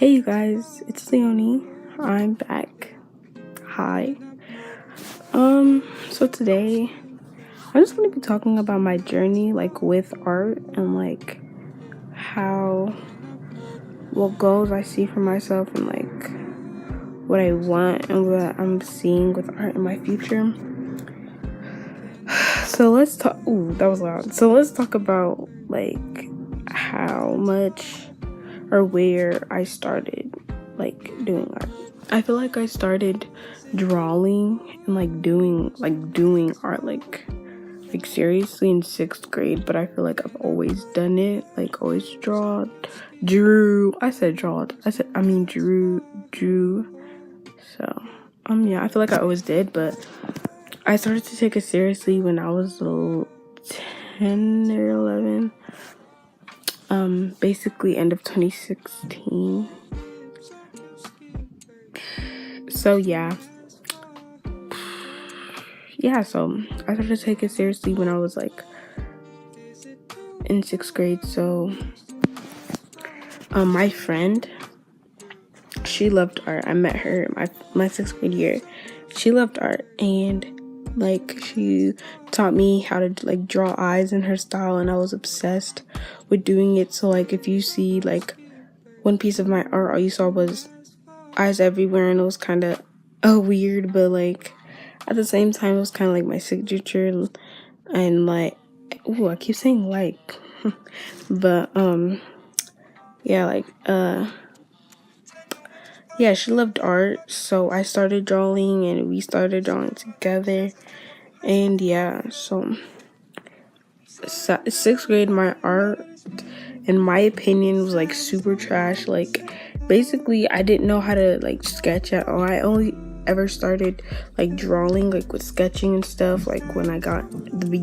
Hey you guys, it's Leonie. I'm back. Hi. So today I'm just gonna be talking about my journey with art and what goals I see for myself and what I want and what I'm seeing with art in my future. So let's talk that was loud. So let's talk about how much or where I started doing art. I feel like I started drawing and doing art seriously in 6th grade, but I feel like I've always done it, always drew. I mean drew. So yeah, I feel like I always did, but I started to take it seriously when I was 10 or 11. Basically end of 2016. So yeah, so I started to take it seriously when I was in 6th grade. So my friend, she loved art. I met her my 6th grade year. She loved art, and she taught me how to draw eyes in her style, and I was obsessed with doing it. So if you see one piece of my art, all you saw was eyes everywhere, and it was kind of weird, but at the same time it was kind of my signature. And I keep saying but yeah, she loved art, so I started drawing and we started drawing together. And yeah, so 6th grade, my art, in my opinion, was super trash. Basically I didn't know how to sketch at all. I only ever started drawing with sketching and stuff when I got the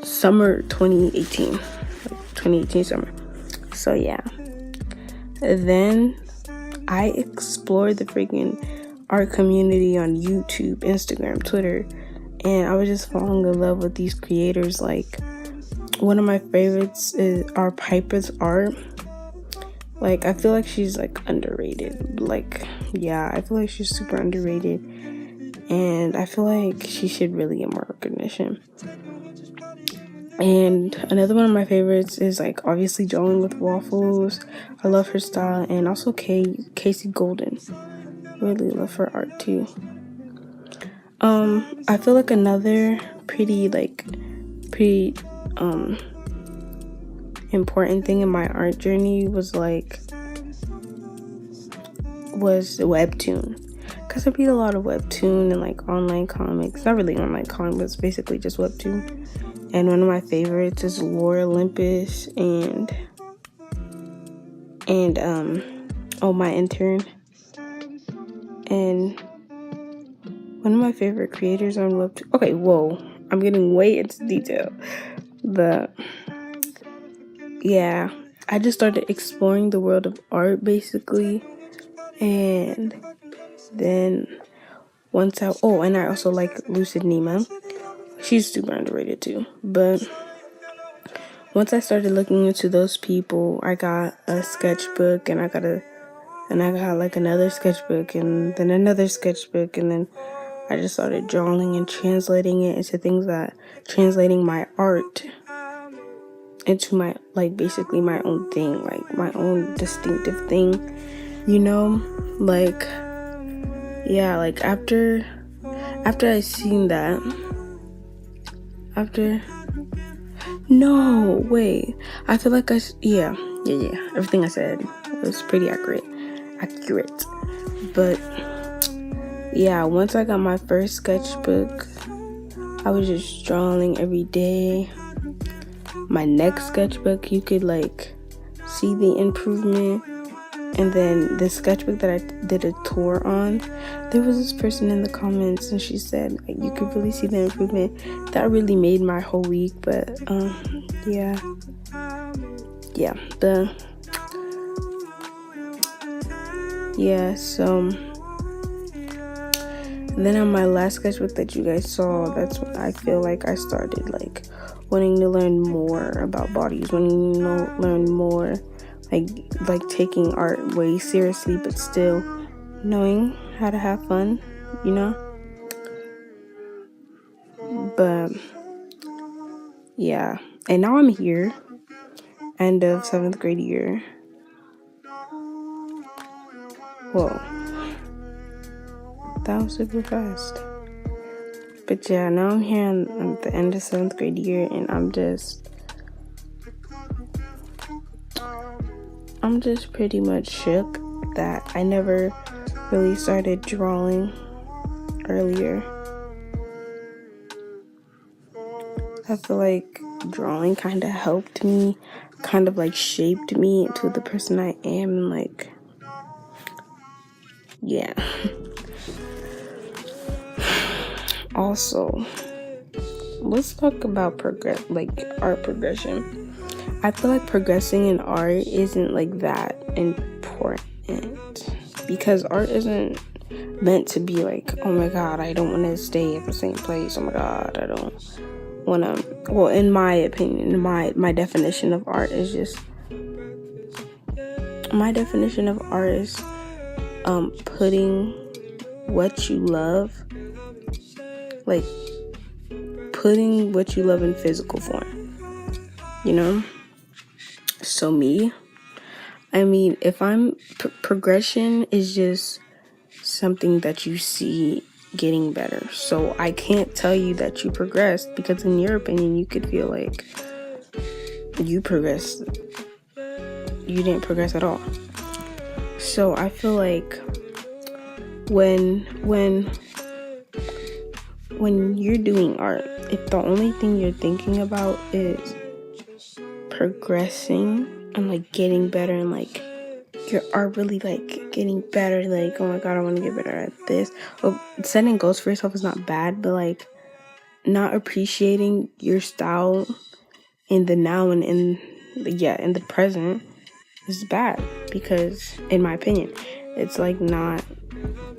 summer 2018 summer. So yeah, then I explored the freaking art community on YouTube, Instagram, Twitter, and I was just falling in love with these creators. One of my favorites are Piper's art. I feel like she's underrated. I feel like she's super underrated, and I feel like she should really get more recognition. And another one of my favorites is obviously Drawing with Waffles. I love her style, and also Casey Golden. Really love her art too. I feel like another pretty important thing in my art journey was webtoon, because I read a lot of webtoon and online comics. Not really online comics, basically just webtoon. And one of my favorites is Lore Olympus and My Intern. And one of my favorite creators on webtoon. Okay, whoa, I'm getting way into detail. But yeah, I just started exploring the world of art basically. And then and I also like Lucid Nima. She's super underrated too. But once I started looking into those people, I got a sketchbook, and I got another sketchbook, and then another sketchbook, and then I just started drawing and translating it into translating my art into my basically my own thing, my own distinctive thing, after I seen that, I feel like everything I said was pretty accurate. But yeah, once I got my first sketchbook, I was just drawing every day. My next sketchbook, you could see the improvement. And then the sketchbook that I did a tour on, there was this person in the comments, and she said you could really see the improvement. That really made my whole week. But so then on my last sketchbook that you guys saw, that's when I feel like I started wanting to learn more about bodies, wanting to learn more like taking art way seriously, but still knowing how to have fun, you know? But yeah, and now I'm here, end of 7th grade year. Whoa, that was super fast. But yeah, now I'm here at the end of 7th grade year, and I'm just pretty much shook that I never really started drawing earlier. I feel like drawing kind of helped me, kind of like shaped me into the person I am, and like, yeah. Also, let's talk about art progression. I feel like progressing in art isn't like that important, because art isn't meant to be like, oh my god, I don't want to stay at the same place. Oh my god, I don't want to. Well, in my opinion, my definition of art is just putting what you love, like putting what you love in physical form, you know? So me, I mean, if progression is just something that you see getting better. So I can't tell you that you progressed, because in your opinion, you could feel like you progressed. You didn't progress at all. So I feel like when you're doing art, if the only thing you're thinking about is progressing and like getting better, and like your art really like getting better, like, oh my god, I want to get better at this. Well, setting goals for yourself is not bad, but like not appreciating your style in the now and in the present is bad, because in my opinion, it's like not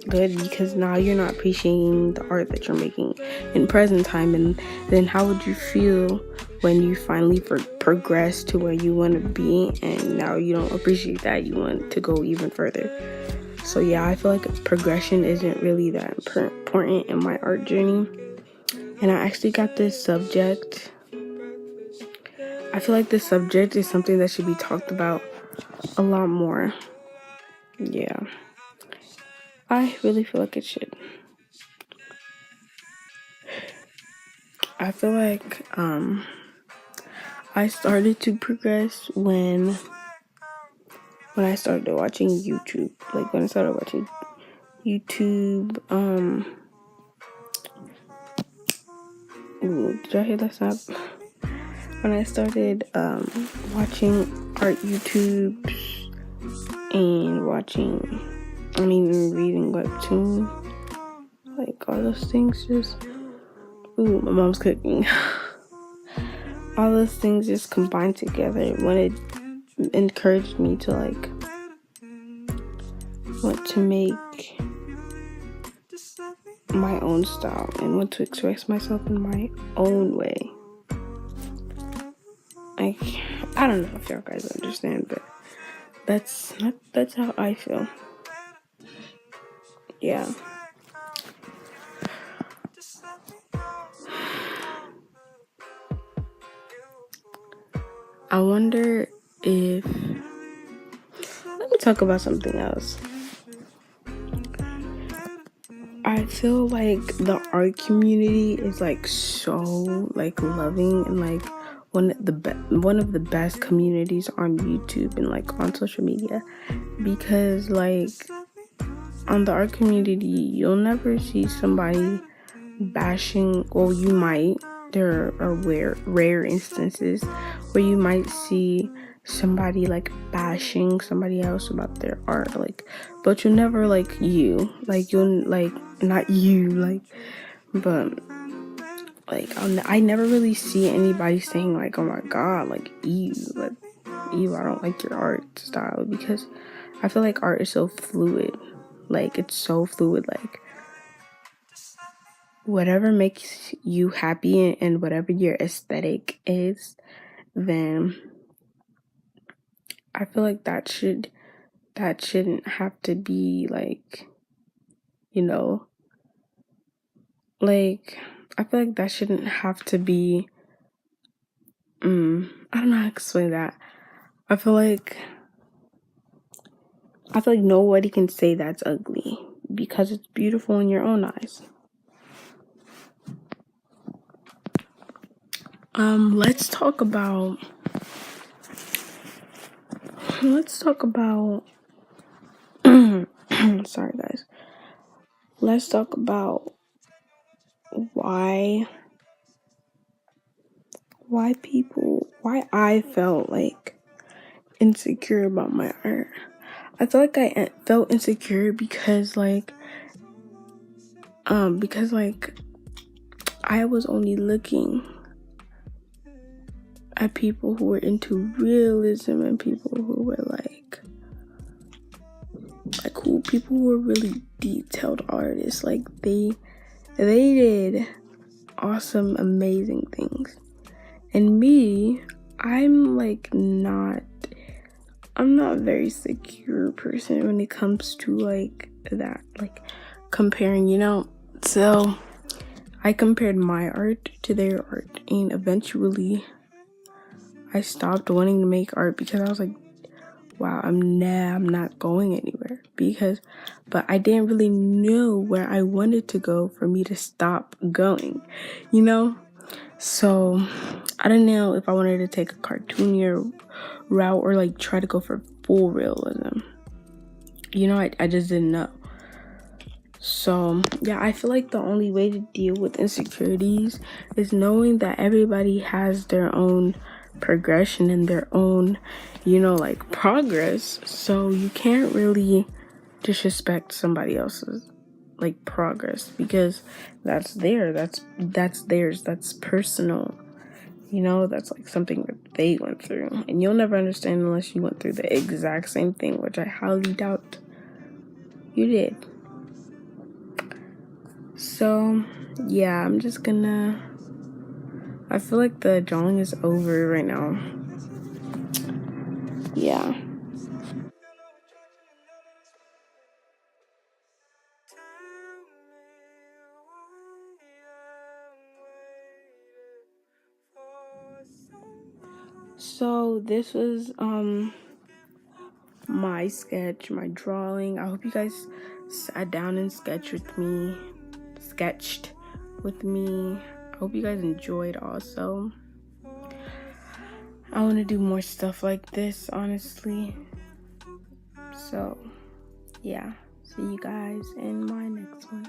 good, because now you're not appreciating the art that you're making in present time. And then how would you feel when you finally progress to where you want to be, and now you don't appreciate that, you want to go even further? So yeah, I feel like progression isn't really that important in my art journey. And I actually got this subject. I feel like this subject is something that should be talked about a lot more. Yeah, I really feel like it should. I feel like I started to progress when I started watching YouTube. Like when I started watching YouTube, ooh, did I hear that snap? When I started watching art YouTubes and reading webtoon, like all those things just, ooh, my mom's cooking. All those things just combined together when it encouraged me to like want to make my own style and want to express myself in my own way. Like, I don't know if y'all guys understand, but that's how I feel. Yeah. I wonder if, let me talk about something else. I feel like the art community is like so like loving, and like one of the best communities on YouTube and like on social media, because like on the art community you'll never see somebody bashing. Well, you might. There are rare instances where you might see somebody like bashing somebody else about their art, like, but you'll never like you'll like not you like, but like I never really see anybody saying like, oh my god, like ew, I don't like your art style, because I feel like art is so fluid. Like, it's so fluid. Like, whatever makes you happy and whatever your aesthetic is, then I feel like that shouldn't have to be like, you know, like, I feel like that shouldn't have to be, I don't know how to explain that. I feel like nobody can say that's ugly because it's beautiful in your own eyes. Let's talk about sorry guys. Let's talk about why I felt like insecure about my art. I felt like I felt insecure because I was only looking at people who were into realism and people who were people who were really detailed artists. Like they did awesome, amazing things. And me, I'm not a very secure person when it comes to that, like comparing, So I compared my art to their art, and eventually I stopped wanting to make art because I was like, wow, I'm not going anywhere, but I didn't really know where I wanted to go for me to stop going, So I didn't know if I wanted to take a cartoonier route or like try to go for full realism. I just didn't know. So yeah, I feel like the only way to deal with insecurities is knowing that everybody has their own progression and their own, progress. So you can't really disrespect somebody else's progress because that's theirs, that's personal. That's like something that they went through, and you'll never understand unless you went through the exact same thing, which I highly doubt you did. So yeah, I feel like the drawing is over right now. Yeah. So this was my sketch, my drawing. I hope you guys sat down and sketched with me. I hope you guys enjoyed also. I want to do more stuff like this, honestly. So, yeah. See you guys in my next one.